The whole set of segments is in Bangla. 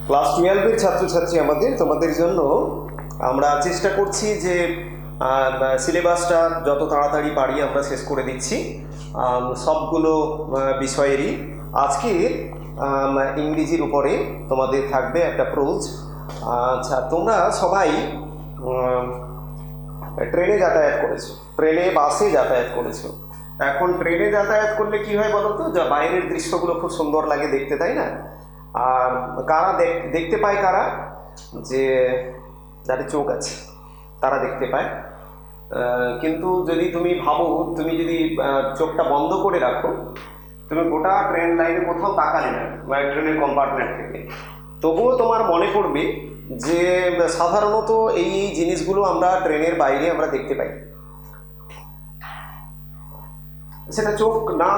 ক্লাস 12-এর ছাত্রছাত্রী তোমাদের জন্য আমরা চেষ্টা করছি যে সিলেবাসটা যত তাড়াতাড়ি পারি আমরা শেষ করে দিচ্ছি সবগুলো বিষয়েরই। আজকে ইংরেজির উপরে তোমাদের থাকবে একটা প্রোজ। আচ্ছা, তোমরা সবাই ট্রেনে যাতায়াত করেছো, ট্রেনে বাসে যাতায়াত করেছো। এখন ট্রেনে যাতায়াত করলে কি হয় বলো তো, যা বাইরের দৃশ্যগুলো খুব সুন্দর লাগে দেখতে, তাই না? আর কারা দেখতে পায়? কারা? যে যাদের চোখ আছে তারা দেখতে পায়। কিন্তু যদি তুমি ভাবো, তুমি যদি চোখটা বন্ধ করে রাখো, তুমি গোটা ট্রেন লাইনে কোথাও তাকালে না ট্রেনের কম্পার্টমেন্ট থেকে, তবুও তোমার মনে পড়বে যে সাধারণত এই জিনিসগুলো আমরা ট্রেনের বাইরে আমরা দেখতে পাই। সেটা চোখ না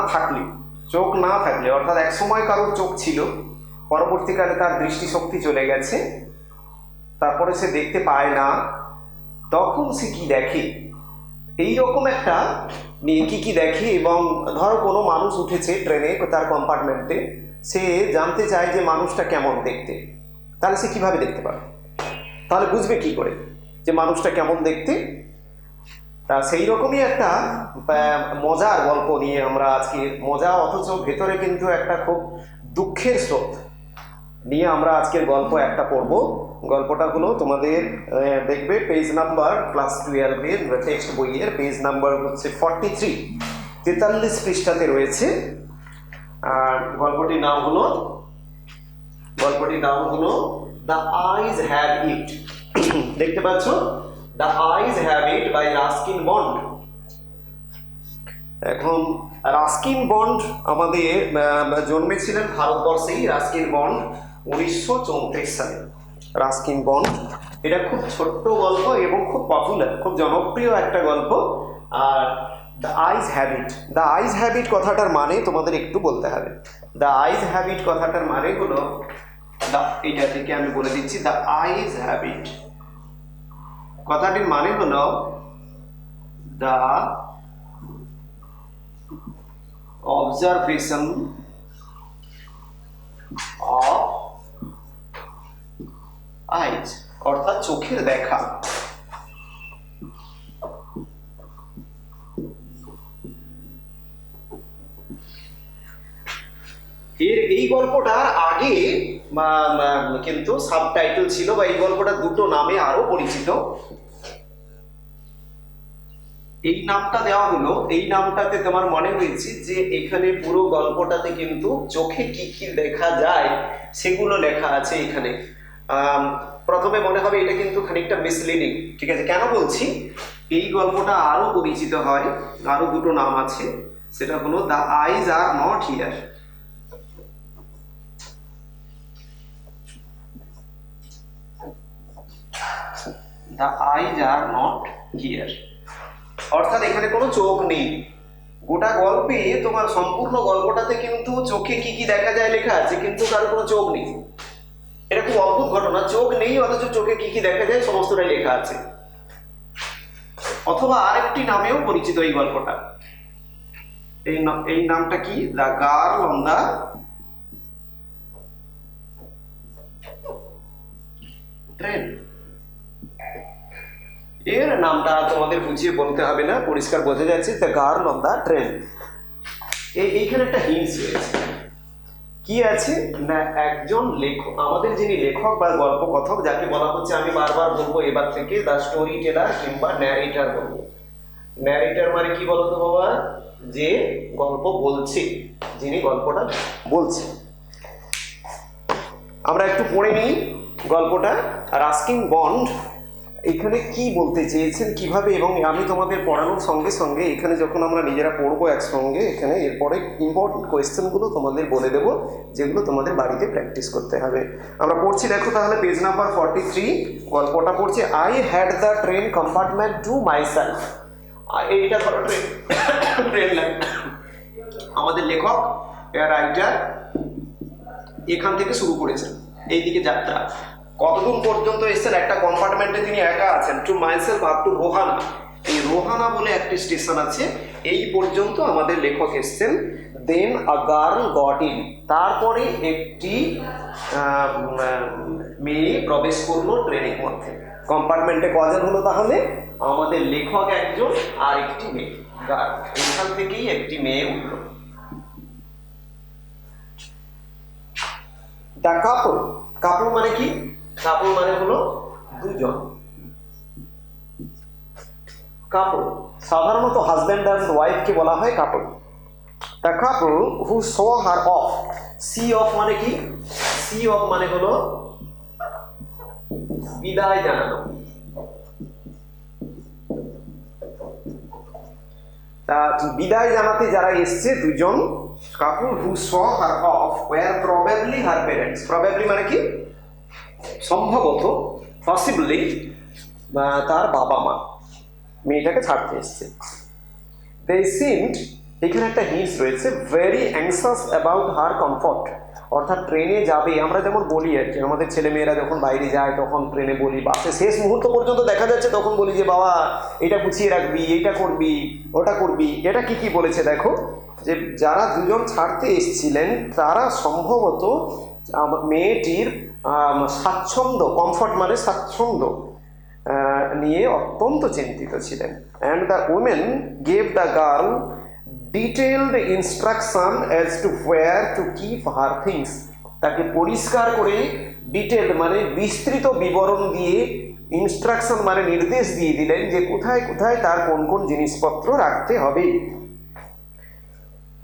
থাকলে অর্থাৎ এক সময় কারোর চোখ ছিল, পরবর্তীকালে তার দৃষ্টিশক্তি চলে গেছে, তারপরে সে দেখতে পায় না, তখন সে কি দেখে, এইরকম একটা কি দেখে। এবং ধরো কোনো মানুষ উঠেছে ট্রেনে, তার কম্পার্টমেন্টে, সে জানতে চায় যে মানুষটা কেমন দেখতে, তাহলে সে কিভাবে দেখতে পাবে? তাহলে বুঝবে কি করে যে মানুষটা কেমন দেখতে? তা সেই রকমই একটা মজার গল্প নিয়ে আমরা আজকে, মজা অথচ ভেতরে কিন্তু একটা খুব দুঃখের স্রোত নিয়ে আমরা আজকের গল্প একটা পড়ব। গল্পটা হলো তোমাদের দেখবে পেজ নাম্বার ক্লাস 12-এর টেক্সট বইয়ের পেজ নাম্বার হচ্ছে 43 পৃষ্ঠাতে রয়েছে। আর গল্পটির নাম হলো দ্য আইজ হ্যাভ ইট। দেখতে পাচ্ছ, the eyes have it by Ruskin Bond. এখন রাস্কিন বন্ড আমাদের জন্মেছিলেন ভারতবর্ষেই। রাস্কিন বন্ড 1934 সালে। রাস্কিন বন্ড, এটা খুব ছোট্ট গল্প এবং খুব পপুলার, খুব জনপ্রিয় একটা গল্প। Are the eyes have it, the eyes have it কথাটার মানে তোমাদের একটু বলতে হবে। দ্য আইজ হ্যাবিট কথাটার মানে হলো, এটা থেকে আমি বলে দিচ্ছি, দ্য আইজ হ্যাবিট কথাটির মানে হলো দ্য অবজারভেশন অফ আইজ, অর্থাৎ চোখের দেখা। এই গল্পটার আগে কিন্তু সাবটাইটেল ছিল, বা এই গল্পটা দুটো নামে আরো পরিচিত। এই নামটা দেওয়া হলো, এই নামটাতে তোমার মনে হয়েছে যে এখানে পুরো গল্পটাতে কিন্তু চোখে কি কি দেখা যায় সেগুলো লেখা আছে এখানে। প্রথমে মনে হবে এটা কিন্তু খানিকটা মিসলিডিং, ঠিক আছে? কেন বলছি? এই গল্পটা আরো পরিচিত হয়, আরো দুটো নাম আছে, সেটা হলো the eyes are not here. The eyes are not here, অর্থাৎ এখানে কোনো চোখ নেই। গোটা গল্পে তোমার সম্পূর্ণ গল্পটাতে কিন্তু চোখে কি কি দেখা যায় লেখা আছে, কিন্তু কারো কোনো চোখ নেই। এটা খুব অদ্ভুত ঘটনা, চোখ নেই অথচ চোখে কি কি দেখা যায় সমস্তটাই লেখা আছে। অথবা আরেকটি নামেও পরিচিত এই গল্পটা। এই নামটা কি? The girl on the train. এর নামটা তোমাদের বুঝিয়ে বলতে হবে না, পরিষ্কার বোঝা যাচ্ছে, the girl on the train. এইখানে একটা হিন্টস রয়েছে। কি আছে না, একজন লেখক, আমাদের যিনি লেখক বা গল্প কথক, যাকে বলা হচ্ছে, আমি বারবার বলবো এবার থেকে, দ্য স্টোরি টেলার কিংবা ন্যারেটর বলবো। ন্যারেটর মানে কি বলো তো বাবা? যে গল্প বলছে, যিনি গল্পটা বলছে। আমরা একটু পড়ে নিই গল্পটা। রাস্কিন বন্ড এখানে কি বলতে চেয়েছেন, কিভাবে, এবং আমি তোমাদের পড়ানোর সঙ্গে সঙ্গে এখানে যখন আমরা নিজেরা পড়বো একসঙ্গে, এখানে এরপরে ইম্পর্টেন্ট কোয়েশ্চেনগুলো তোমাদের বলে দেবো, যেগুলো তোমাদের বাড়িতে প্র্যাকটিস করতে হবে। আমরা পড়ছি, দেখো তাহলে পেজ নাম্বার 43, গল্পটা পড়ছি। I had the train compartment to myself. এইটা ধরো ট্রেন লাইন, আমাদের লেখক রাইটার এখান থেকে শুরু করেছেন, এইদিকে যাত্রা। কতদূর পর্যন্ত এসেছেন? একটা কম্পার্টমেন্টে তিনি একা আছেন। To myself up to Rohana. এই রোহানা বলে একটি স্টেশন আছে, এই পর্যন্ত আমাদের লেখক এসছেন। দেন আ গার্ল গট ইন, তারপরে একটি মেয়ে প্রবেশ করলো ট্রেনের মধ্যে। কম্পার্টমেন্টে কজন হলো তাহলে? আমাদের লেখক একজন আর একটি মেয়ে, গার্ল। এখান থেকেই একটি মেয়ে উঠলো। দ্য কাপল, কাপল মানে কি? কাপল মানে হলো দুজন। কাপল সাধারণত হাজব্যান্ড অ্যান্ড ওয়াইফকে বলা হয় couple. The couple who saw her off, see off মানে কি? সি অফ মানে হলো বিদায় জানানো। বিদায় জানাতে যারা এসছে দুজন, couple who saw her off were probably her parents. Probably মানে কি? সম্ভবত, পসিবলি তার বাবা মা মেয়েটাকে ছাড়তে এসছে। দে সিমড, এখানে একটা হিন্টস রয়েছে, very anxious about her comfort. অর্থাৎ ট্রেনে যাবে, আমরা যেমন বলি আর কি, আমাদের ছেলেমেয়েরা যখন বাইরে যায় তখন ট্রেনে বলি, বাসে শেষ মুহূর্ত পর্যন্ত দেখা যাচ্ছে তখন বলি যে বাবা এটা গুছিয়ে রাখবি, এইটা করবি, ওটা করবি। এটা কি কি বলেছে দেখো, যে যারা দুজন ছাড়তে এসছিলেন তারা সম্ভবত মেয়েটির স্বাচ্ছন্দ্য, কমফর্ট মানে স্বাচ্ছন্দ্য নিয়ে অত্যন্ত চিন্তিত ছিলেন। And the women gave the girl detailed instruction as to where to keep her things. তাকে পরিষ্কার করে ডিটেলড মানে বিস্তৃত বিবরণ দিয়ে, ইনস্ট্রাকশন মানে নির্দেশ দিয়ে দিলেন যে কোথায় কোথায় তার কোন কোন জিনিসপত্র রাখতে হবে।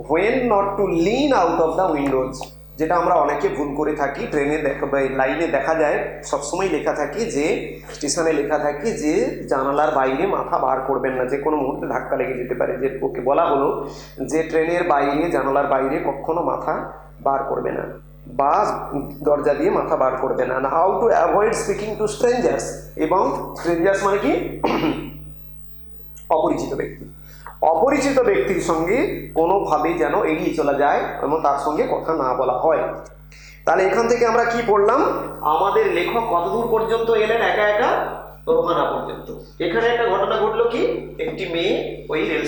When not to Lin out of the Windows, যেটা আমরা অনেকে ভুল করে থাকি। ট্রেনে লাইনে দেখা যায় সবসময় লেখা থাকে, যে স্টেশনে লেখা থাকে যে জানালার বাইরে মাথা বার করবেন না, যে কোনো মুহূর্তে ধাক্কা লেগে যেতে পারে। যে ওকে বলা হলো যে ট্রেনের বাইরে, জানালার বাইরে কখনো মাথা বার করবে না, বা দরজা দিয়ে মাথা বার করবে না। How to avoid speaking two strangers, এবং স্ট্রেঞ্জার্স মানে কি? অপরিচিত ব্যক্তি। অপরিচিত ব্যক্তির সঙ্গে কোনোভাবেই যেন এড়িয়ে চলা যায় এবং তার সঙ্গে কথা না বলা হয়। তাহলে এখান থেকে আমরা কি পড়লাম? আমাদের লেখক কতদূর পর্যন্ত এলেন? একা একা রোহানা পর্যন্ত। এখানে একটা ঘটনা ঘটলো কি, একটি মেয়ে ওই রেল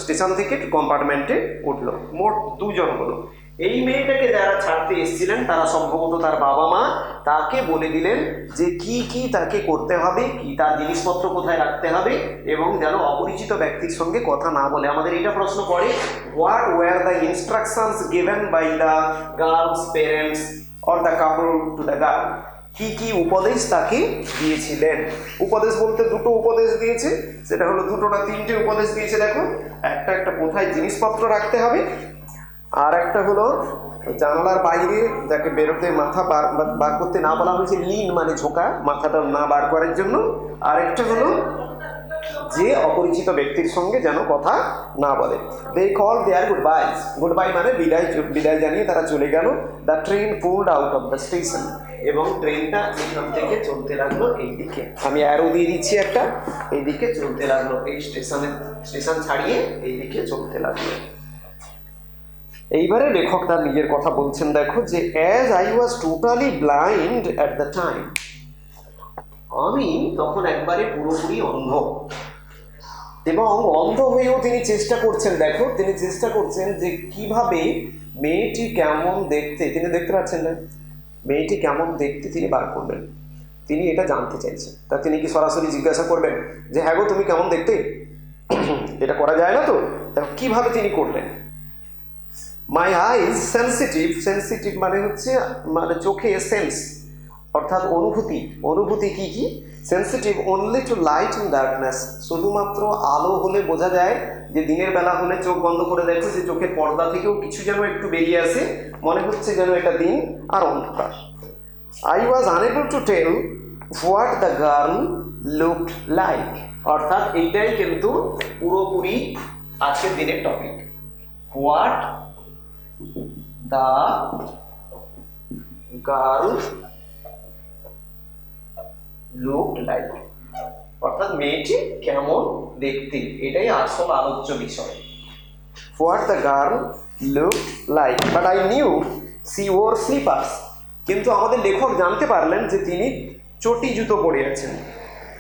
স্টেশন থেকে কম্পার্টমেন্টে উঠলো। মোট দুজন হলো। এই মেয়েটাকে যারা ছাড়তে এসেছিলেন তারা সম্ভবত তার বাবা মা তাকে বলে দিলেন যে কি কি তাকে করতে হবে, কি তার জিনিসপত্র কোথায় রাখতে হবে, এবং যেন অপরিচিত ব্যক্তির সঙ্গে কথা না বলে। আমাদের এটা প্রশ্ন করে, what were the instructions given by the girl's parents or the couple to the girl. কি কি উপদেশ তাকে দিয়েছিলেন? উপদেশ বলতে দুটো উপদেশ দিয়েছে, সেটা হলো দুটো না তিনটে উপদেশ দিয়েছে। দেখো, একটা একটা কোথায় জিনিসপত্র রাখতে হবে, আর একটা হলো জানালার বাইরে যাকে বেরোতে মাথা বার করতে না বলা হয়েছে, লিন মানে ঝোঁকা, মাথাটা না বার করার জন্য। আর একটা হলো যে অপরিচিত ব্যক্তির সঙ্গে যেন কথা না বলে। দে কল দেয়ার গুড বাইজ, গুড বাই মানে বিদায়, বিদায় জানিয়ে তারা চলে গেল। The train pulled out of the station, এবং ট্রেনটা এখান থেকে চলতে লাগলো এই দিকে। আমি অ্যারো দিয়ে দিচ্ছি একটা, এই দিকে চলতে লাগলো, এই স্টেশন ছাড়িয়ে এই দিকে চলতে লাগলো। এইবারে লেখক তার নিজের কথা বলছেন, দেখো, যে as I was totally blind at the time, আমি তখন একবারে পুরোপুরি অন্ধ। এবং অন্ধ হয়েও তিনি চেষ্টা করছেন, দেখো তিনি চেষ্টা করছেন যে কিভাবে মেয়েটি কেমন দেখতে, তিনি দেখতে পাচ্ছেন না, মেয়েটি কেমন দেখতে তিনি বার করবেন, তিনি এটা জানতে চাইছেন। তা তিনি কি সরাসরি জিজ্ঞাসা করবেন যে হ্যাঁ গো তুমি কেমন দেখতে? এটা করা যায় না তো। দেখো কিভাবে তিনি করলেন। মাই আইজ সেন্সিটিভ, সেন্সিটিভ মানে হচ্ছে মানে চোখে সেন্স, অর্থাৎ অনুভূতি। অনুভূতি কি কি? Sensitive only to light in darkness, শুধুমাত্র আলো হলে বোঝা যায়। যে দিনের বেলা হলে চোখ বন্ধ করে দেখো যে চোখের পর্দা থেকেও কিছু যেন একটু বেরিয়ে আসে, মনে হচ্ছে যেন এটা দিন আর অন্ধকার। I was unable to tell what the girl looked like, অর্থাৎ এইটাই কিন্তু পুরোপুরি আজকের দিনের topic. What the girl looked like, অর্থাৎ মেয়েটি কেমন দেখতে, এটাই আসল আলোচ্য বিষয়। What the girl looked like, but I knew she wore slippers, কিন্তু আমাদের লেখক জানতে পারলেন যে তিনি চটি জুতো পরে আছেন।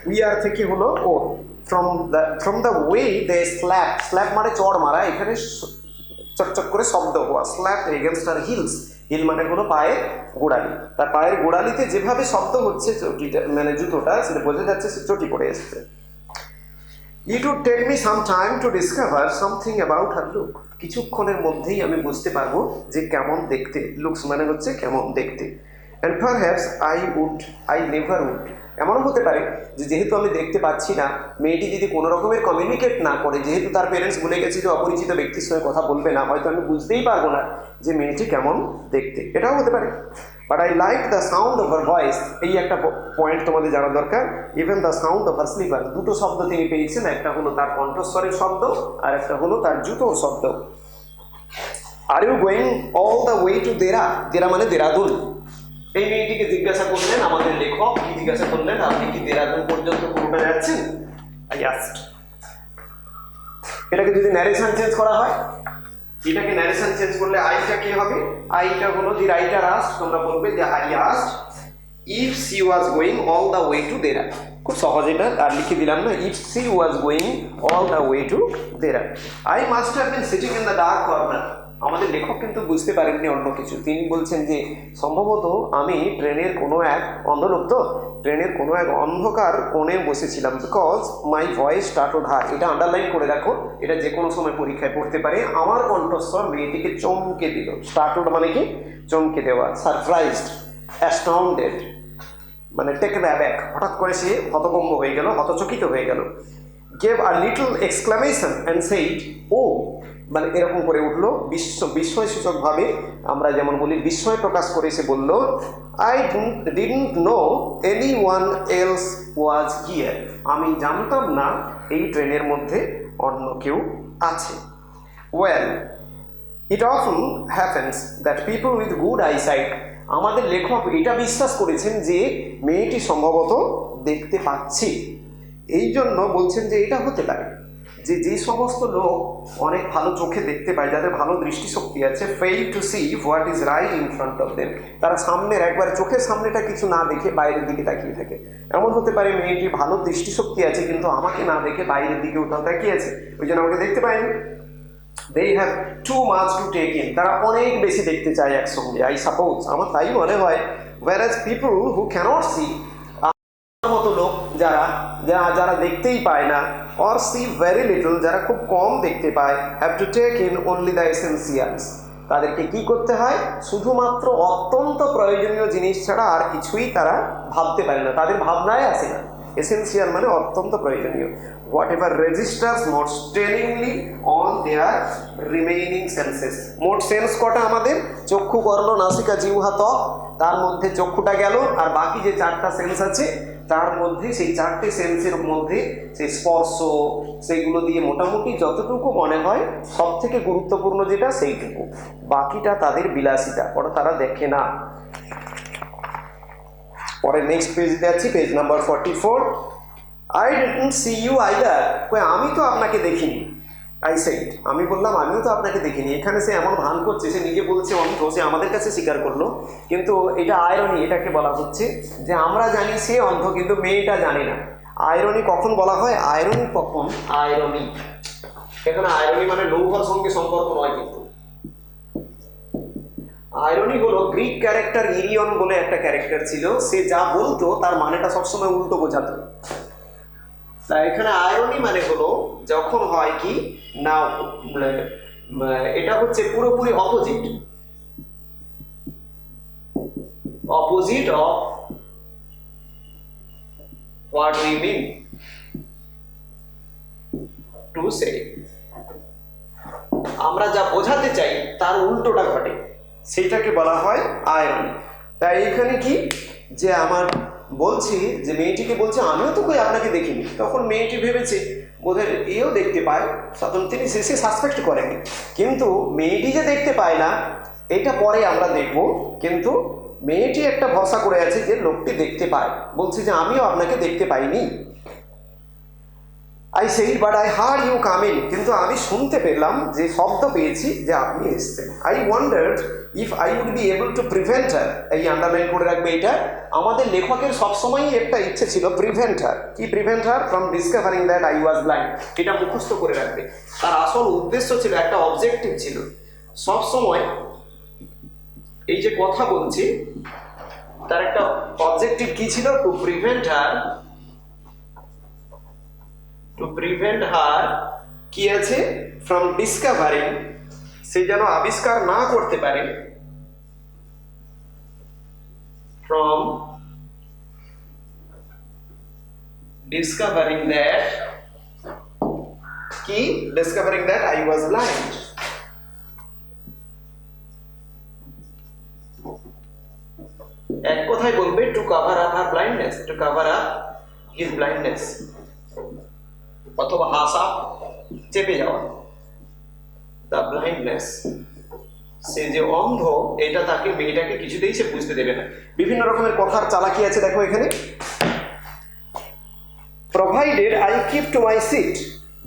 উইয়ার থেকে হলো ওর, from the way they slap মানে চড় মারা, এখানে চকচক করে শব্দ হওয়া, স্ল্যাপ এগেনস্ট আর হিলস, হিল মানে হলো পায়ের গোড়ালি, তার পায়ের গোড়ালিতে যেভাবে শব্দ হচ্ছে চটিটা মানে জুতোটা, সেটা বোঝা যাচ্ছে সে চটি পরে এসছে। It would take me some time to discover something about her look. কিছুক্ষণের মধ্যেই আমি বুঝতে পারবো যে কেমন দেখতে, লুকস মানে হচ্ছে কেমন দেখতে। And perhaps I never would. এমনও হতে পারে যে যেহেতু আমি দেখতে পাচ্ছি না, মেয়েটি যদি কোনো রকমের কমিউনিকেট না করে, যেহেতু তার প্যারেন্টস বলে গেছে যে অপরিচিত ব্যক্তির সঙ্গে কথা বলবে না, হয়তো আমি বুঝতেই পারবো না যে মেয়েটি কেমন দেখতে, এটাও হতে পারে। But I like the sound of her voice, এই একটা পয়েন্ট তোমাদের জানা দরকার। Even the sound of her slipper, দুটো শব্দ তিনি পেয়েছেন, একটা হলো তার কণ্ঠস্বরের শব্দ আর একটা হলো তার জুতোর শব্দ। Are you going all the way to Dera, Dera মানে দেরাদুন। এই মেয়েটিকে জিজ্ঞাসা করলেন আমাদের লেখক, কি জিজ্ঞাসা করলেন, আপনি কি দেরাদুন পর্যন্ত পুরোটা যাচ্ছেন? I asked. এটাকে যদি ন্যারেশন চেঞ্জ করা হয়, এটাকে ন্যারেশন চেঞ্জ করলে আইটা কি হবে? আইটা হলো দি রাইটার আস্কড, তোমরা বলবে যে I asked if she was going all the way to Dera. খুব সহজ, এটা আর লিখে দিলাম না, if she was going all the way to Dera. I must have been sitting in the dark corner. আমাদের লেখক কিন্তু বুঝতে পারেননি অন্য কিছু, তিনি বলছেন যে সম্ভবত আমি ট্রেনের কোনো এক অন্ধলোক, তো ট্রেনের কোনো এক অন্ধকার কোণে বসেছিলাম, বিকজ মাই ভয়েস স্টার্টেড হার। এটা আন্ডারলাইন করে রাখো, এটা যে কোনো সময় পরীক্ষায় পড়তে পারে। আমার কণ্ঠস্বর মেয়েটিকে চমকে দিল। স্টার্টেড মানে কি? চমকে দেওয়া। সারপ্রাইজড, অ্যাস্টাউন্ডেড মানে টেকেন অ্যাব্যাক, হঠাৎ করে সে হতভম্ব হয়ে গেল, হতচকিত হয়ে গেল। Gave a little exclamation and said oh, মানে এরকম করে উঠলো বিস্ময়সূচকভাবে, আমরা যেমন বলি বিস্ময় প্রকাশ করে সে বলল, I didn't know any one else was here. আমি জানতাম না এই ট্রেনের মধ্যে অন্য কেউ আছে। Well it often happens that people with good eyesight, আমাদের লেখক এটা বিশ্বাস করেছেন যে মেয়েটি সম্ভবত দেখতে পাচ্ছে, এই জন্য বলছেন যে এটা হতে পারে যে যে সমস্ত লোক অনেক ভালো চোখে দেখতে পায়, যাদের ভালো দৃষ্টিশক্তি আছে, fail to see what is right in front of them, তারা সামনের একবার চোখের সামনেটা কিছু না দেখে বাইরের দিকে তাকিয়ে থাকে। এমন হতে পারে মেয়েটির ভালো দৃষ্টিশক্তি আছে কিন্তু আমাকে না দেখে বাইরের দিকে ওটাও তাকিয়ে আছে, ওই জন্য আমাকে দেখতে পায়নি। They have too much to take in, তারা অনেক বেশি দেখতে চায় একসঙ্গে। আই সাপোজ, আমার তাই মনে হয়। whereas people who cannot see, মতো লোক যারা যারা দেখতেই পায় না, or see very little, যারা খুব কম দেখতে পায়, have to take in only the essentials, তাদেরকে কি করতে হয়? শুধুমাত্র অত্যন্ত প্রয়োজনীয় জিনিস ছাড়া আর কিছুই তারা ভাবতে পারে না, তাদের ভাবনায় আসে না। এসেন্সিয়াল মানে অত্যন্ত প্রয়োজনীয়। হোয়াট এভার রেজিস্টার্স মোট স্টেনিংলি অন দেয়ার রিমেইনিং সেন্সেস। মোট সেন্স কটা আমাদের? চক্ষু, কর্ণ, নাসিকা, জিহ্বা, ত্বক। তার মধ্যে চক্ষুটা গেল, আর বাকি যে চারটা সেন্স আছে তার মধ্যে, সেই চারটে সেন্সের মধ্যে সেই স্পর্শ, সেইগুলো দিয়ে মোটামুটি যতটুকু মনে হয় সব থেকে গুরুত্বপূর্ণ যেটা সেইটুকু, বাকিটা তাদের বিলাসিতা, ওটা তারা দেখে না। পরে নেক্সট পেজে যাচ্ছি, page number 44। I didn't see you either, আমি তো আপনাকে দেখিনি। আই সেড, আমি বললাম আমিও তো আপনাকে দেখিনি। এখানে সে এমন ভান করছে, সে নিজে বলছে অন্ধ, সে আমাদের কাছে স্বীকার করলো, কিন্তু এটা আয়রনি। এটাকে বলা হচ্ছে যে আমরা জানি সে অন্ধ কিন্তু মেয়েটা জানে না। আয়রনি কখন বলা হয়? আয়রনি কখন? আয়রনি, এখানে আয়রনি মানে লৌহর সঙ্গে সম্পর্ক নয়, কিন্তু আয়রনি হলো গ্রিক ক্যারেক্টার ইরিয়ন বলে একটা ক্যারেক্টার ছিল, সে যা বলতো তার মানেটা সবসময় উল্টো বোঝাতো। তা এখানে আয়রনি মানে হলো যখন হয় কি না, এটা হচ্ছে পুরোপুরি opposite, opposite of what we mean to say. আমরা যা বোঝাতে চাই তার উল্টোটা ঘটে, সেইটাকে বলা হয় আয়রনি। তাই এখানে কি যে আমার বলছি যে মেয়েটিকে বলছে আমিও তো কই আপনাকে দেখিনি, তখন মেয়েটি ভেবেছে বোধহয় এও দেখতে পায়, তখন তিনি শেষে সাসপেক্ট করেনি। কিন্তু মেয়েটি যে দেখতে পায় না এটা পরে আমরা দেখব, কিন্তু মেয়েটি একটা ভরসা করে আছে যে লোকটি দেখতে পায়, বলছে যে আমিও আপনাকে দেখতে পাইনি। I said but I heard you coming, কিন্তু আমি শুনতে পেলাম, যে শব্দ পেয়েছি যে আপনি এসছেন। I wondered if I would be able to prevent her, এই আন্ডারলাইন করে রাখবে এটা। আমাদের লেখকের সবসময়ই একটা ইচ্ছে ছিল প্রিভেন্ট হার। কি prevent her? From discovering that I was blind. এটা মুখস্থ করে রাখবে। তার আসল উদ্দেশ্য ছিল, একটা অবজেক্টিভ ছিল সবসময়, এই যে কথা বলছি তার একটা অবজেক্টিভ কি ছিল? টু প্রিভেন্ট হার কি আছে? ফ্রম ডিসকভারিং, সে যেন আবিষ্কার না করতে পারে, ফ্রম ডিসকভারিং দ্যাট, কি? Discovering that I was blind. এক কথায় বলবে to cover up her blindness, to cover up his blindness, অথবা হাসা চেপে যাওয়া, দ্য ব্লাইন্ডনেস, সে যে অন্ধ এটা তাকে, মেয়েটাকে কিছুতেই সে বুঝতে দেবে না। বিভিন্ন রকমের কথার চালাকি আছে দেখো এখানে। Provided I keep to my seat,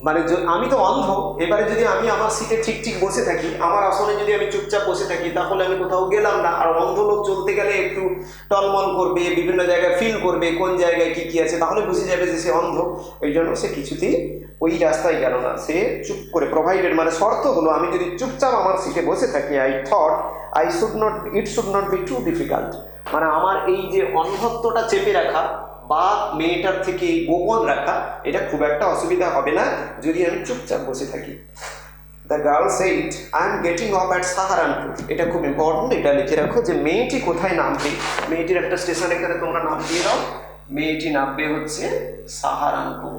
মানে আমি তো অন্ধ, এবারে যদি আমি আমার সিটে ঠিক ঠিক বসে থাকি, আমার আসনে যদি আমি চুপচাপ বসে থাকি, তাহলে আমি কোথাও গেলাম না। আর অন্ধ লোক চলতে গেলে একটু টলমল করবে, বিভিন্ন জায়গায় ফিল করবে কোন জায়গায় কি কি আছে, তাহলে বুঝে যাবে যে সে অন্ধ। ওই জন্য সে কিছুতেই ওই রাস্তায় গেল না, সে চুপ করে। প্রোভাইডেড মানে শর্ত হলো, আমি যদি চুপচাপ আমার সিটে বসে থাকি, I thought it should not be too difficult, মানে আমার এই যে অন্ধত্বটা চেপে রাখা বা মেয়েটার থেকে গোপন রাখা, এটা খুব একটা অসুবিধা হবে না যদি আমি চুপচাপ বসে থাকি। The girl said I am getting of at Saharanpur. এটা খুব ইম্পর্টেন্ট, এটা লিখে রাখো যে মেয়েটি কোথায় নামবে। মেয়েটির একটা স্টেশন এখানে তোমরা নাম দিয়ে দাও। মেয়েটি নামবে হচ্ছে সাহারানপুর,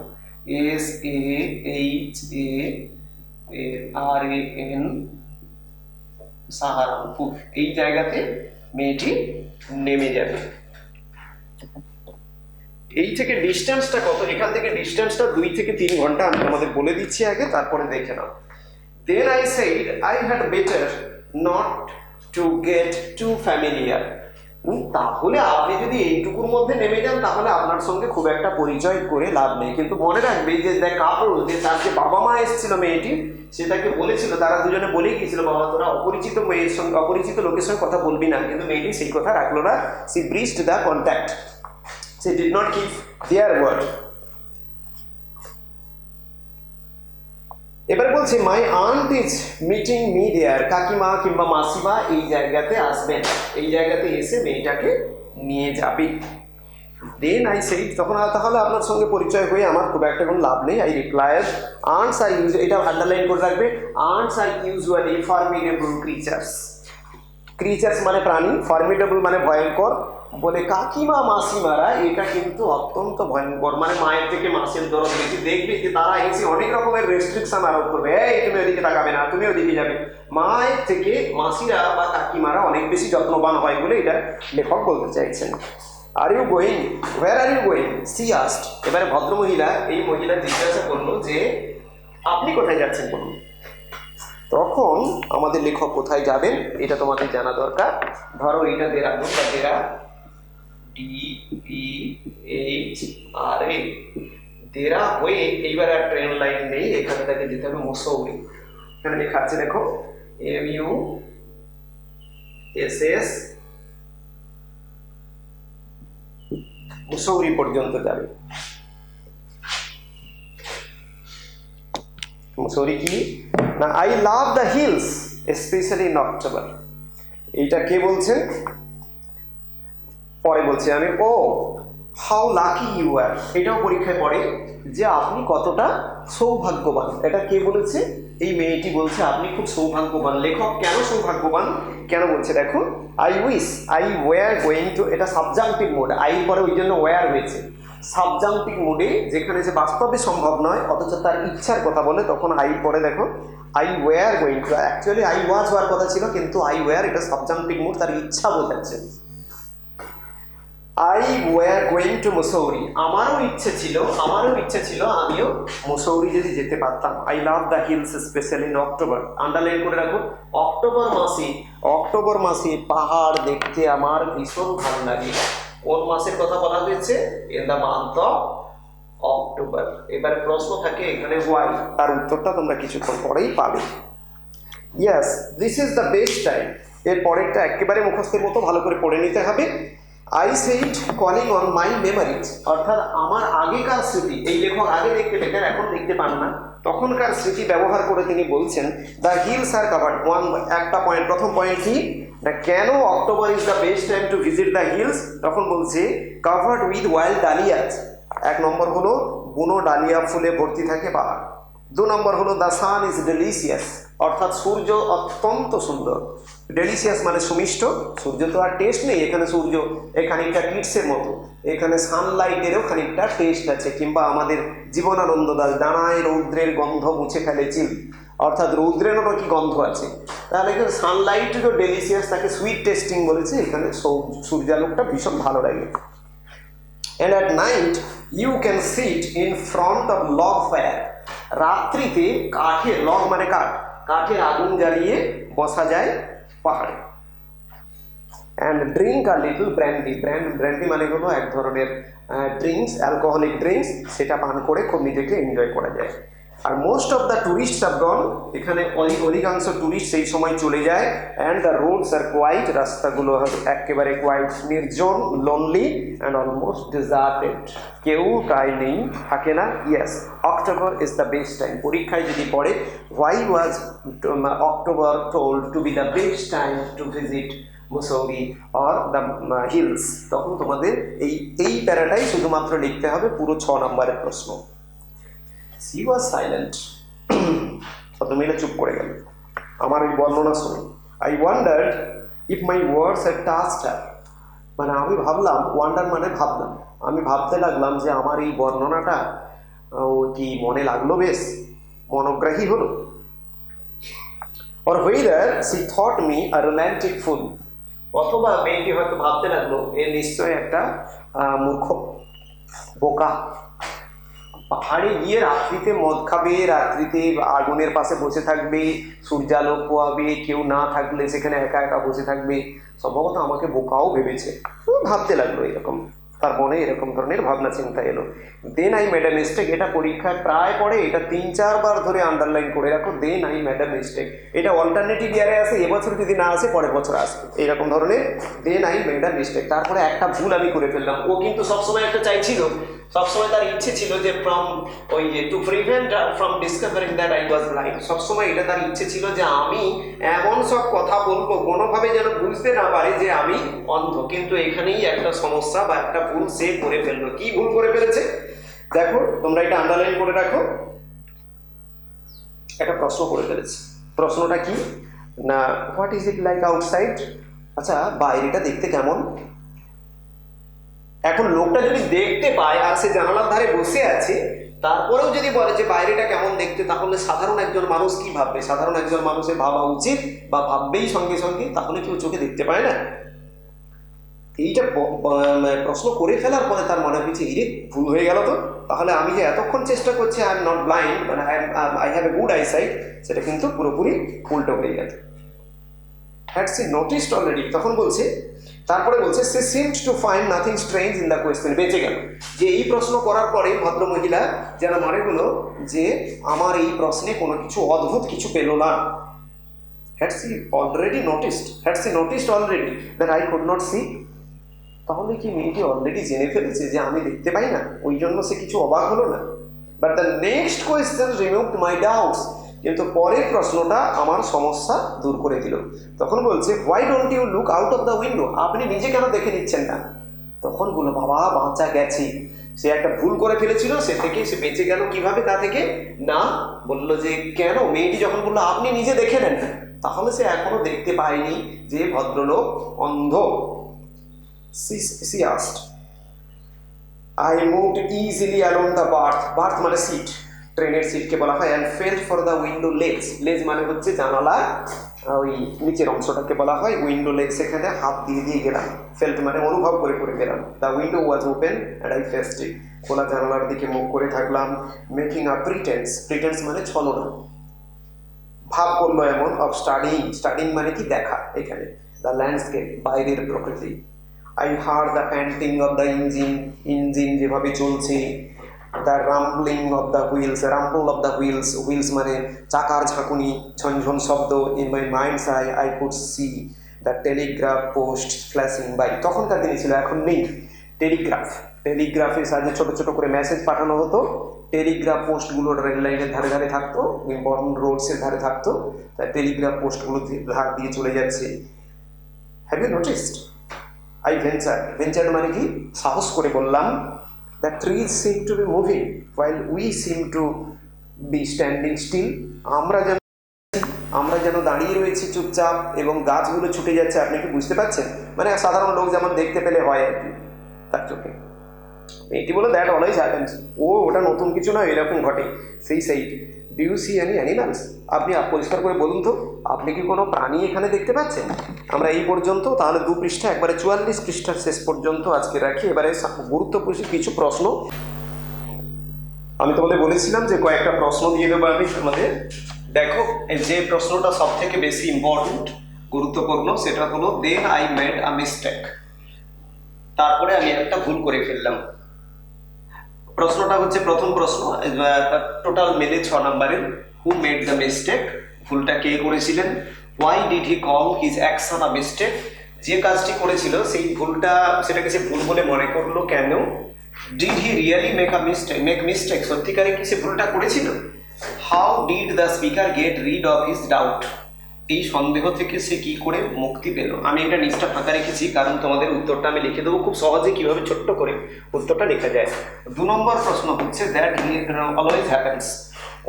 SAHARAN, সাহারানপুর। এই জায়গাতে মেয়েটি নেমে যাবে। এই থেকে ডিস্টেন্সটা কত? এখান থেকে ডিস্টেন্সটা 2 থেকে 3 ঘন্টা, আমি তোমাদের বলে দিচ্ছি আগে, তারপরে দেখে নাও। Then I said I had better not to get too familiar. তাহলে আপনি যদি এইটুকুর মধ্যে নেমে যান, তাহলে আপনার সঙ্গে খুব একটা পরিচয় করে লাভ নেই। কিন্তু মনে রাখবে যে কাপড়, যে তার যে বাবা মা এসেছিল মেয়েটি, সেটাকে বলেছিল, তারা দুজনে বলেই গিয়েছিল, বাবা তোরা অপরিচিত মেয়ের সঙ্গে, অপরিচিত লোকের সঙ্গে কথা বলবি না। কিন্তু মেয়েটি সেই কথা রাখলো না, she breached the contact, she did not keep their word. এবার বলছে my aunt is meeting me there, কাকিমা কিংবা মাসিমা এই জায়গাতে আসবেন, এই জায়গাতে এসে মেয়েটাকে নিয়ে যাবে। দেন আই সেড, তখন তাহলে আপনার সঙ্গে পরিচয় হয়ে আমার খুব একটা কোনো লাভ নেই। I replied aunts are use, এটা আন্ডারলাইন করে রাখবে, aunts are usually formidable creatures. Creatures মানে প্রাণী, ফর্মিডেবল মানে ভয়ঙ্কর। বলে কাকিমা মাসিমারা এটা কিন্তু অত্যন্ত ভয়ঙ্কর, মানে মায়ের থেকে মাসির দরদ বেশি। দেখবে যে তারা এসে অনেক রকমের রেস্ট্রিকশন আরোপ করবে, এই তুমি ওদিকে তাকাবে না, তুমি ওদিকে যাবে। মায়ের থেকে মাসিরা বা কাকিমারা অনেক বেশি যত্নবান হয় বলে এটা লেখক বলতে চাইছেন। Are you going, where are you going, she asked. এবারে ভদ্রমহিলা, এই মহিলা জিজ্ঞাসা করলো যে আপনি কোথায় যাচ্ছেন বলুন। তখন আমাদের লেখক কোথায় যাবেন এটা তোমাদের জানা দরকার। ধরো এটা দেরাদুন বা দেরা, DEHRA, দেরা হয়ে এইবার আর ট্রেন লাইন নেই, এখানে তাকে যেতে হবে মুসৌরি। এখানে লেখা আছে দেখো, MUSS, মুসৌরি পর্যন্ত যাবে। মুসৌরি কি না, I love the hills specially in October. এইটা কে বলছেন? পরে বলছি আমি, ও হাউ লাকি ইউ আর, এটাও পরীক্ষায় পড়ে যে আপনি কতটা সৌভাগ্যবান। এটা কে বলেছে? এই মেয়েটি বলছে আপনি খুব সৌভাগ্যবান। লেখক কেন সৌভাগ্যবান কেন বলছে দেখো, I wish I were going to, এটা সাবজাংটিভ মোড, আই পরে ওই জন্য ওয়ার হয়েছে। সাবজাংটিভ মোডে যেখানে যে বাস্তবে সম্ভব নয় অথচ তার ইচ্ছার কথা বলে, তখন আই পরে দেখো I were going to, actually I was হওয়ার কথা ছিল, কিন্তু আই ওয়ার, এটা সাবজাংটিভ মোড, তার ইচ্ছা বোঝাচ্ছে। I were going to Mussoorie, আমারও ইচ্ছে ছিল আমিও মুসৌরি যদি যেতে পারতাম। I love the hills specially in October, underline করে রাখো। অক্টোবর মাসে পাহাড় দেখতে আমার ভীষণ ভালো লাগে। কোন মাসের কথা বলা হয়েছে? In the month of October. এবারে প্রশ্ন থাকে এখানে হোয়াই, তার উত্তরটা তোমরা কিছুক্ষণ পরেই পাবে। Yes, this is the best time. এর পরেরটা একেবারে মুখস্থের মতো ভালো করে পড়ে নিতে হবে। I said calling on my memories, অর্থাৎ আমার আগেকার স্মৃতি। এই লেখক আগে দেখতে পেতেন, এখন দেখতে পান না। তখনকার স্মৃতি ব্যবহার করে তিনি বলছেন দ্য হিলস আর কাভার্ড। একটা পয়েন্ট, প্রথম পয়েন্ট কি না, কেন October is the best time to visit the hills? তখন বলছে কাভার্ড উইথ ওয়াইল্ড ডালিয়াস। এক নম্বর হলো বুনো ডালিয়া ফুলে ভর্তি থাকে পাহাড়। 2 নম্বর হলো দ্য সান ইজ ডেলিসিয়াস, অর্থাৎ সূর্য অত্যন্ত সুন্দর। ডেলিসিয়াস মানে সুমিষ্ট, সূর্য তো আর টেস্ট নেই, এখানে সূর্য খানিকটা কিটসের মতো, এখানে সানলাইটেরও খানিকটা টেস্ট আছে। কিংবা আমাদের জীবনানন্দ দাস ডানায় রৌদ্রের গন্ধ মুছে ফেলে চিল, অর্থাৎ রৌদ্রেরও নাকি গন্ধ আছে। তাহলে এখানে সানলাইটেরও ডেলিসিয়াস, তাকে সুইট টেস্টিং বলেছে। এখানে সূর্যালোকটা ভীষণ ভালো লাগে। And at night you can sit in front of log fire. রাত্রিতে কাঠের, লগ মানে কাঠ, কাঠের আগুন জ্বালিয়ে বসা যায় পাহাড়ে। and drink a little brandy. Brandy মানে হলো এক ধরনের ড্রিঙ্কস, অ্যালকোহলিক ড্রিঙ্কস, সেটা পান করে খুব নিজেকে এনজয় করা যায়। আর most of the tourist have gone, এখানে অধিকাংশ টুরিস্ট সেই সময় চলে যায়। And the roads are quiet, রাস্তাগুলো একেবারে কোয়াইট, নির্জন, লোনলি অ্যান্ড অলমোস্ট ডিজার্টেড, কেউ প্রায় নেই, থাকে না। Yes, October is the best time. পরীক্ষায় যদি পড়ে why was October told to B the best time to visit Mussoorie or the hills, তখন তোমাদের এই প্যারাটাই শুধুমাত্র লিখতে হবে, পুরো 6 নম্বরের প্রশ্ন। She was silent. মিলে চুপ করে গেল আমার এই বর্ণনা শুনে। I wondered if my words had touched her. মানে আমি ভাবলাম, ওয়ান্ডার মানে ভাবলাম, আমি ভাবতে লাগলাম যে আমার এই বর্ণনাটা কি মনে লাগলো, বেশ মনোগ্রাহী হলো। or whether she thought me a romantic fool. অথবা মেয়েটি হয়তো ভাবতে লাগলো এ নিশ্চয় একটা মূর্খ, বোকা। পাহাড়ে গিয়ে রাত্রিতে মদ খাবে, রাত্রিতে আগুনের পাশে বসে থাকবে, সূর্যালোক পোয়াবে, কেউ না থাকলে সেখানে একা একা বসে থাকবে, সম্ভবত আমাকে বোকাও ভেবেছে, ভাবতে লাগলো এরকম, তার মনে এরকম ধরনের ভাবনা চিন্তা এলো। Then I made a mistake, এটা পরীক্ষায় প্রায় পড়ে, এটা 3-4 বার ধরে আন্ডারলাইন করে রাখো। Then I made a mistake, এটা অল্টারনেটিভ ইয়ারে আসে, এবছর যদি না আসে পরের বছর আসবে, এইরকম ধরনের। Then I made a mistake, তারপরে একটা ভুল আমি করে ফেললাম। ও কিন্তু সবসময় একটা চাইছিল, সবসময় তার ইচ্ছে ছিল যে to prevent from discovering that I was blind. সবসময় এটা তার ইচ্ছে ছিল যে আমি এমন সব কথা বলবো কোনোভাবে যেন বুঝতে না পারে যে আমি অন্ধ। কিন্তু এখানেই একটা সমস্যা বা একটা ভুল সে করে ফেললো। কি ভুল করে ফেলেছে দেখো, তোমরা এটা আন্ডারলাইন করে রাখো। একটা প্রশ্ন করে ফেলেছে। প্রশ্নটা কি না, what is it like outside? আচ্ছা, বাইরেটা দেখতে কেমন? এখন লোকটা যদি দেখতে পায় আর সে জানালার ধারে বসে আছে, তারপরেও যদি বলে যে বাইরেটা কেমন দেখতে, তাহলে সাধারণ একজন মানুষ কি ভাববে? সাধারণ একজন মানুষের ভাবা উচিত বা ভাববেই সঙ্গে সঙ্গে, তাহলে কেউ চোখে দেখতে পায় না। এইটা প্রশ্ন করে ফেলার পরে তার মনে হয়েছে এই ভুল হয়ে গেল তো, তাহলে আমি যে এতক্ষণ চেষ্টা করছি আই এম নট ব্লাইন্ড, মানে I have a good eyesight, সেটা কিন্তু পুরোপুরি উল্টো হয়ে গেল। হ্যাড সি নোটিসড অলরেডি, তখন বলছে, তারপরে বলছে she seemed to find nothing strange in the question. বেঁচে গেল যে এই প্রশ্ন করার পরে ভদ্রমহিলা যেন মনে হলো যে আমার এই প্রশ্নে কোনো কিছু অদ্ভুত কিছু পেল না। Had she noticed already that I could not see. তাহলে কি মেয়েটি অলরেডি জেনে ফেলেছে যে আমি দেখতে পাই না, ওই জন্য সে কিছু অবাক হলো না? But the next question removed my doubts, কিন্তু পরের প্রশ্নটা আমার সমস্যা দূর করে দিল। তখন বলছে why don't you look out of the window, আপনি নিজে কেন দেখে নিচ্ছেন না? তখন বললো বাবা বাঁচা গেছি, সে একটা ভুল করে ফেলেছিল, সে থেকে সে বেঁচে গেল। কিভাবে? তা থেকে না, বললো যে কেন? মেয়েটি যখন বললো আপনি নিজে দেখে নেন, তাহলে সে এখনো দেখতে পায়নি যে ভদ্রলোক অন্ধ। She asked. I moved easily along the berth মানে সিট, ট্রেনের সিটকে বলা হয়, and felt for the window ledge মানে হচ্ছে জানালা ওই নিচের অংশটাকে বলা হয় উইন্ডো লেগ, সেখানে হাত দিয়ে গেলাম। ফেল্ট মানে অনুভব করে গেলাম। The window was open and I faced it, খোলা জানালার দিকে মুখ করে থাকলাম। মেকিং আ প্রিটেন্স মানে ছলনা, ভাব করলো এমন। অফ স্টাডিং মানে কি? দেখা। এখানে দ্য ল্যান্ডস্কেপ, বাইরের প্রকৃতি। I heard the panting of the engine যেভাবে চলছে। The rumbling of the wheels, rumble of the wheels, wheels মানে চাকার ঝাঁকুনি, ঝনঝন শব্দ। In my mind's eye could see the telegraph post flashing by. তখনকার দিনে ছিল, এখন নেই। টেলিগ্রাফ, টেলিগ্রাফের সাহায্যে ছোটো ছোটো করে মেসেজ পাঠানো হতো। টেলিগ্রাফ পোস্টগুলো রেল লাইনের ধারে ধারে থাকতো, ইম্পর্টেন্ট রোডসের ধারে থাকতো, তাই টেলিগ্রাফ পোস্টগুলো ধার দিয়ে চলে যাচ্ছে। Have you noticed? I venture মানে কি, সাহস করে বললাম, the trees seem to be moving while we seem to be standing still. আমরা যেন দাঁড়িয়ে রয়েছি চুপচাপ এবং গাছগুলো ছুটে যাচ্ছে। আপনি কি বুঝতে পারছেন? মানে সাধারণ লোক যেমন দেখতে পেলে হয় আর কি, তার চোখে। এটি বলে দ্যাট অলওয়েজ হ্যাপেন্স। ওটা নতুন কিছু নয়, এরকম ঘটে। সেই do you see any animals? আপনি পরিষ্কার করে বলুন তো, আপনি কি কোনো প্রাণী এখানে দেখতে পাচ্ছেন? আমরা এই পর্যন্ত তাহলে 2 পৃষ্ঠা, একবারে 44 পৃষ্ঠার শেষ পর্যন্ত আজকে রাখি। এবারে গুরুত্বপূর্ণ কিছু প্রশ্ন। আমি তোমাদের বলেছিলাম যে কয়েকটা প্রশ্ন দিয়ে দেবো আমি আমাদের। দেখো, যে প্রশ্নটা সব থেকে বেশি ইম্পর্টেন্ট, গুরুত্বপূর্ণ, সেটা হলো then I made a mistake. তারপরে আমি একটা ভুল করে ফেললাম। প্রশ্নটা হচ্ছে, প্রথম প্রশ্ন টোটাল মিলে 6 নম্বরের। হু মেড দ্য মিস্টেক, ভুলটা কে করেছিলেন? Why did he call his action a mistake, যে কাজটি করেছিল সেই ভুলটা, সেটাকে সে ভুল বলে মনে করলো কেন? Did he really make mistake, সত্যিকারে কি সে ভুলটা করেছিল? How did the speaker get rid of his doubt, এই সন্দেহ থেকে সে কি করে মুক্তি পেল? আমি এটা নিচটা ফাঁকা রেখেছি কারণ তোমাদের উত্তরটা আমি লিখে দেবো খুব সহজে, কিভাবে ছোট্ট করে উত্তরটা লেখা যায়। 2 নম্বর প্রশ্ন হচ্ছে দ্যাট অলওয়েজ হ্যাপেন্স,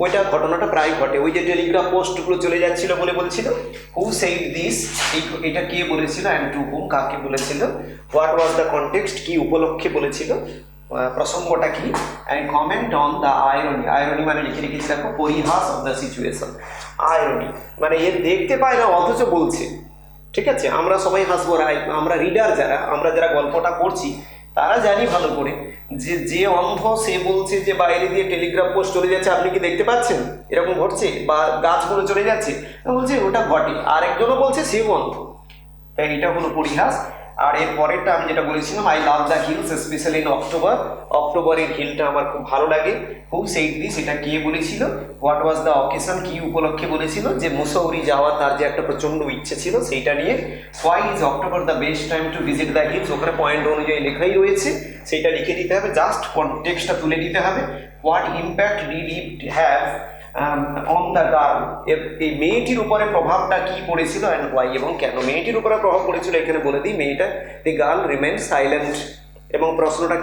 ওইটা ঘটনাটা প্রায় ঘটে। ওই যে টেলিগ্রাফ পোস্টগুলো চলে যাচ্ছিল বলে বলছিল। হু সেইড দিস, এটা কে বলেছিল? অ্যান্ড টু হুম, কাকে বলেছিল? হোয়াট ওয়াজ দ্য কনটেক্সট, কি উপলক্ষে বলেছিল, প্রসঙ্গটা কি? And comment on the irony, irony মানে লিখে রেখেছি দেখো, পরিহাস অফ দ্য সিচুয়েশন। আয়রনি মানে এর দেখতে পায় না অথচ বলছে। ঠিক আছে, আমরা সবাই হাসবো, আমরা রিডার আমরা যারা গল্পটা পড়ছি তারা জানি ভালো করে যে অন্ধ সে বলছে যে বাইরে দিয়ে টেলিগ্রাফ পোস্ট চলে যাচ্ছে, আপনি কি দেখতে পাচ্ছেন এরকম ঘটছে, বা গাছগুলো চলে যাচ্ছে? বলছে ওটা ঘটে, আরেকজনও বলছে সেও অন্ধ। তাই এটা হলো পরিহাস। আর এর পরেরটা আমি যেটা বলেছিলাম, I love the hills specially in October, অক্টোবরের হিলটা আমার খুব ভালো লাগে। হু সেইড দিস, এটা কে বলেছিল? হোয়াট ওয়াজ দ্য অকেশন, কি উপলক্ষে বলেছিল? যে মুসৌরি যাওয়া তার যে একটা প্রচণ্ড ইচ্ছে ছিল সেইটা নিয়ে। Why is October the best time to visit the hills, ওখানে পয়েন্ট অনুযায়ী লেখাই রয়েছে, সেইটা লিখে দিতে হবে, জাস্ট কনটেক্সটটা তুলে দিতে হবে। What impact did it have on the girl, এই মেয়েটির উপরে প্রভাবটা কি পড়েছিল, অ্যান্ড ওয়াই, এবং কেন মেয়েটির উপরে প্রভাব পড়েছিল এখানে বলে দিই। মেয়েটা, দি গার্ল রিমেন সাইলেন্ট, এবং প্রশ্নটা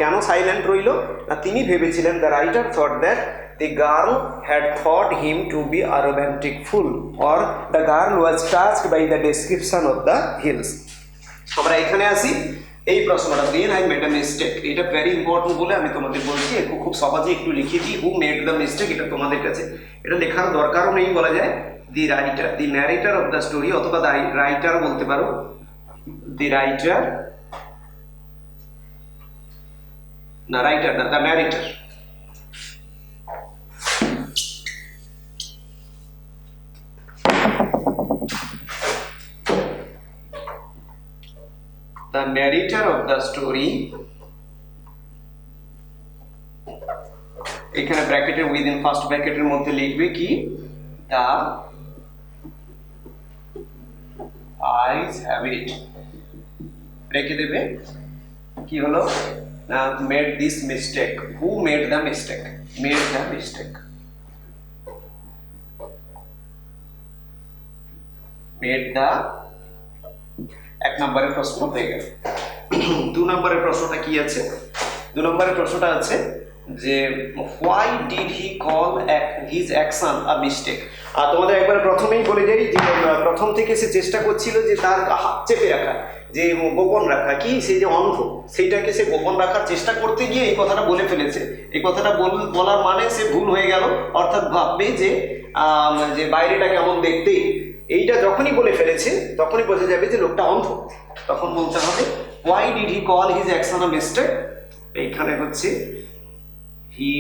কেন সাইলেন্ট রইল না, তিনি ভেবেছিলেন, the writer thought that the girl had thought him to be a romantic fool, or the girl was touched by the description of the hills. আমরা এখানে আসি, এই প্রশ্নটা then I made a mistake, এটা ভেরি ইম্পর্টেন্ট বলে আমি তোমাদের বলছি, খুব সহজে একটু লিখে দিই। হু মেড দ্য মিস্টেক, এটা তোমাদের কাছে এটা লেখার দরকারও নেই, বলা যায় দি writer, the narrator of the story, অথবা দ্য রাইটার বলতে পারো, দি রাইটার, না রাইটার না, the narrator. The narrator of the story, এখানে ব্র্যাকেটের উইদিন ফার্স্ট ব্র্যাকেটের মধ্যে লিখবে কি, the eyes have it, রেখে দেবে কি হলো, made this mistake, who made the mistake, made the mistake, made the, 1 নম্বরের প্রশ্ন হয়ে গেল। 2 নম্বরের প্রশ্নটা কি আছে? 2 নম্বরের প্রশ্নটা আছে যে why did he call his action a mistake. আর তোমাদের একবার প্রথমেই বলে যাই যে প্রথম থেকে সে চেষ্টা করছিল যে তার হাত চেপে রাখা, যে গোপন রাখা, কি সে যে অন্ধ সেইটাকে সে গোপন রাখার চেষ্টা করতে গিয়ে এই কথাটা বলে ফেলেছে। এই কথাটা বলার মানে সে ভুল হয়ে গেল, অর্থাৎ ভাববে যে বাইরেটা কেমন দেখতে, এইটা যখনই বলে ফেলেছে তখনই বোঝা যাবে যে লোকটা অন্ধ। তখন বলতে হবে why did he call his action a mistake, এইখানে হচ্ছে he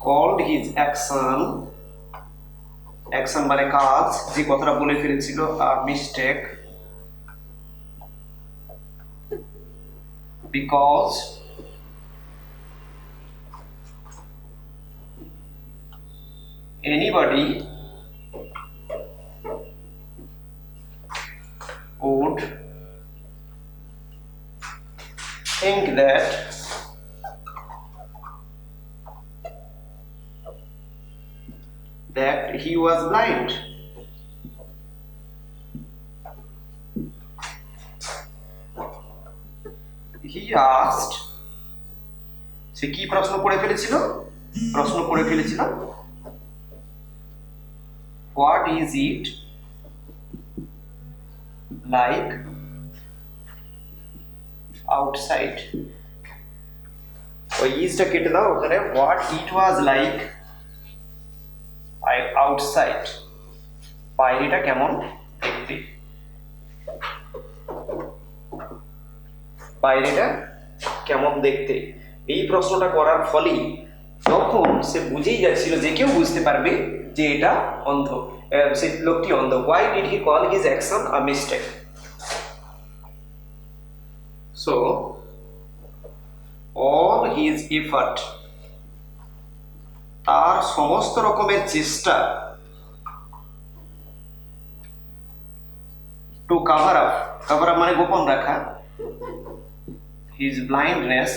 called his action, action মানে কাজ, যে কথাটা বলে ফেলেছিল, mistake, because anybody would think that he was blind. He asked, সে কি প্রশ্ন করে ফেলেছিল? প্রশ্ন করে ফেলেছিল, what is it like outside? ওই ইজটা কেটে দাও ওখানে, what it was like outside, বাইরেটা কেমন দেখতে, বাইরেটা কেমন দেখতে। এই প্রশ্নটা করার ফলেই তখন সে বুঝেই যাচ্ছিল, যে কেউ বুঝতে পারবে যে এটা অন্ধ, সে লোকটি অন্ধ। why did he call his action a mistake? so all his effort, তার সমস্ত রকমের চেষ্টা, to cover up মানে গোপন রাখা, his blindness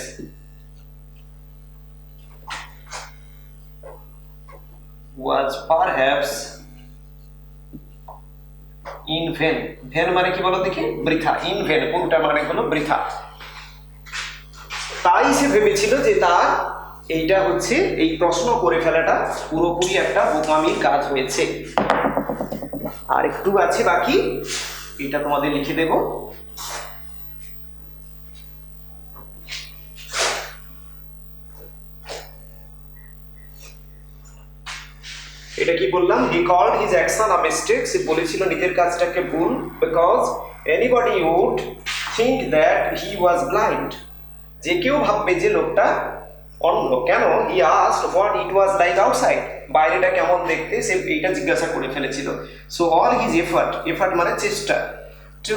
was perhaps in vain. vain মানে কি বলো দেখি? বৃথা। in vain পুরোটা মানে হলো বৃথা। তাই সে ভেবেছিল যে তার এইটা হচ্ছে, এই প্রশ্ন করে ফেলাটা পুরোপুরি একটা বোকামির কাজ হয়েছে। আর একটু আছে বাকি, এটা তোমাদের লিখে দেব। এটা কি বললাম? he called his action a mistake, সে বলেছিল নিজের কাজটাকে ভুল, because anybody would think that he was blind, যে কেউ ভাববে যে লোকটা অন্ধ। কেন? he asked what it was like outside, বাইরেটা কেমন দেখতে, সে এইটা জিজ্ঞাসা করে ফেলেছিল। so all his effort মানে চেষ্টা, to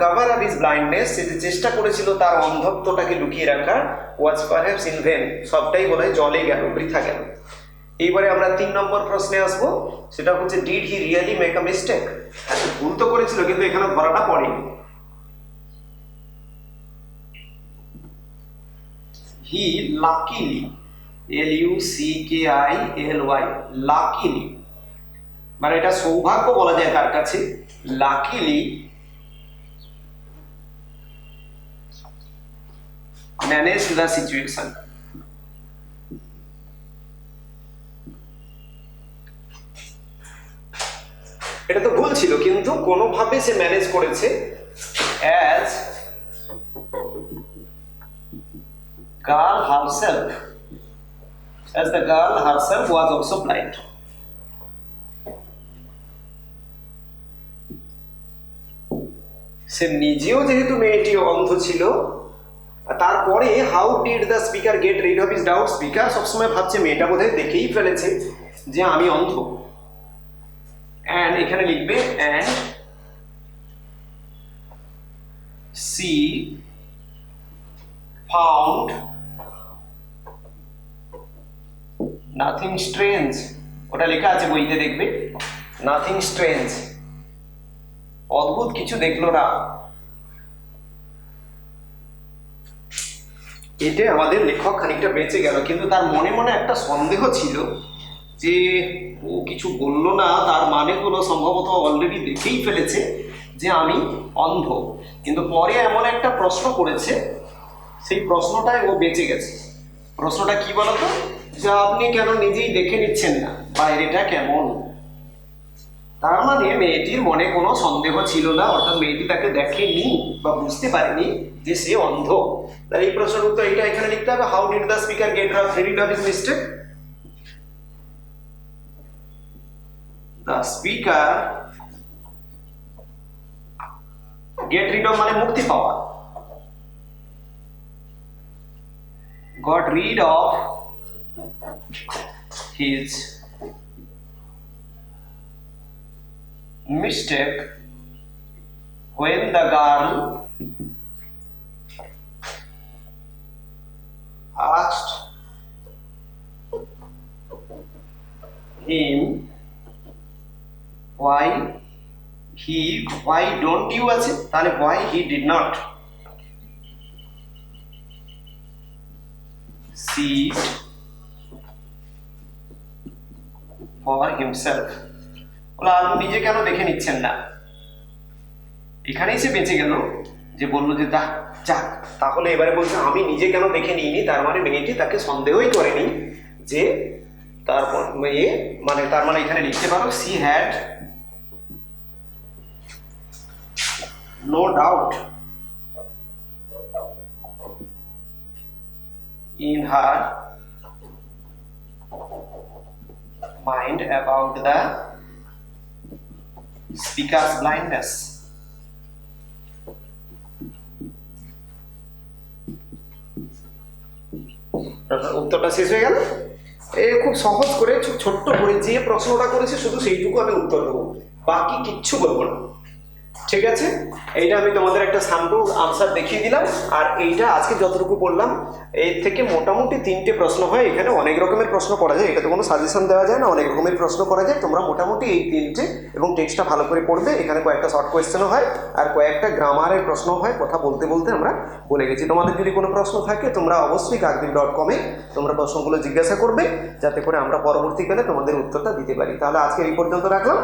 cover up his blindness, সে যে চেষ্টা করেছিল তার অন্ধত্বটাকে লুকিয়ে রাখা, was perhaps in vain, সবটাই বলে জলে গেল, বৃথা গেল। এইবারে আমরা 3 নম্বর প্রশ্নে আসবো, সেটা হচ্ছে did he really make a mistake? ভুল তো করেছিল, কিন্তু এখানে ধরাটা পড়েনি। he luckily, luckily, luckily মানে এটা সৌভাগ্য বলা যায় তার কাছে, luckily managed the situation, এটা তো ভুল ছিল কিন্তু কোনোভাবে সে ম্যানেজ করেছে, as the girl herself was also blind. সে নিজেও যেহেতু মেয়েটি অন্ধ ছিল, তারপরে how did the speaker get rid of his doubt? Speaker সবসময় ভাবছে মেয়েটা বোধহয় দেখেই ফেলেছে যে আমি অন্ধ, and এখানে লিখবে and she found nothing strange, ওটা লেখা আছে বইতে দেখবে, nothing strange, অদ্ভুত কিছু দেখলো না। এতে আমাদের লেখক খানিকটা বেঁচে গেল, কিন্তু তার মনে মনে একটা সন্দেহ ছিল যে ও কিছু বললো না, তার মানে হলো সম্ভবত অলরেডি দেখেই ফেলেছে যে আমি অন্ধ। কিন্তু পরে এমন একটা প্রশ্ন করেছে, সেই প্রশ্নটায় ও বেঁচে গেছে। প্রশ্নটা কি বলতো? যে আপনি কেন নিজেই দেখে নিচ্ছেন না বাইরেটা কেমন? তার মানে মেয়েটির মনে কোনো সন্দেহ ছিল না, অর্থাৎ মেয়েটি তাকে দেখেনি বা বুঝতে পারেনি যে সে অন্ধ। তাই এই প্রশ্নের উত্তর এটা এখানে লিখতে হবে, how did the speaker get rid of his mistake? The speaker get rid of মানে মুক্তি পাওয়া, got rid of his mistake when the girl asked him why don't you আছে, তাহলে why he did not seek for himself, বলে আপনি নিজে কেন দেখে নিচ্ছেন না। এখানেই সে বেঁচে গেল, যে বললো যে যাক, তাহলে এবারে বলছে আমি নিজে কেন দেখে নিইনি, তার মানে মেয়েটি তাকে সন্দেহই করেনি যে তারপর মেয়ে, মানে তার মানে এখানে লিখতে পারো she had no doubt in her mind about the speaker's blindness. উত্তরটা শেষ হয়ে গেল। এই খুব সহজ করে ছোট্ট করে যে প্রশ্নটা করেছে শুধু সেইটুকু আমি উত্তর দেবো, বাকি কিচ্ছু বলবো না। ঠিক আছে, এইটা আমি তোমাদের একটা স্যাম্পল আনসার দেখিয়ে দিলাম। আর এইটা আজকে যতটুকু বললাম এর থেকে মোটামুটি 3টে প্রশ্ন হয়। এখানে অনেক রকমের প্রশ্ন করা যায়, এটাতে কোনো সাজেশন দেওয়া যায় না, অনেক রকমের প্রশ্ন করা যায়। তোমরা মোটামুটি এই 3টে এবং টেক্সটটা ভালো করে পড়বে। এখানে কয়েকটা শর্ট কোয়েশ্চেনও হয় আর কয়েকটা গ্রামারের প্রশ্ন হয়, কথা বলতে বলতে আমরা বলে গেছি। তোমাদের যদি কোনো প্রশ্ন থাকে তোমরা অবশ্যই kakdwip.com-এ তোমরা প্রশ্নগুলো জিজ্ঞাসা করবে, যাতে করে আমরা পরবর্তীকালে তোমাদের উত্তরটা দিতে পারি। তাহলে আজকে এই পর্যন্ত রাখলাম।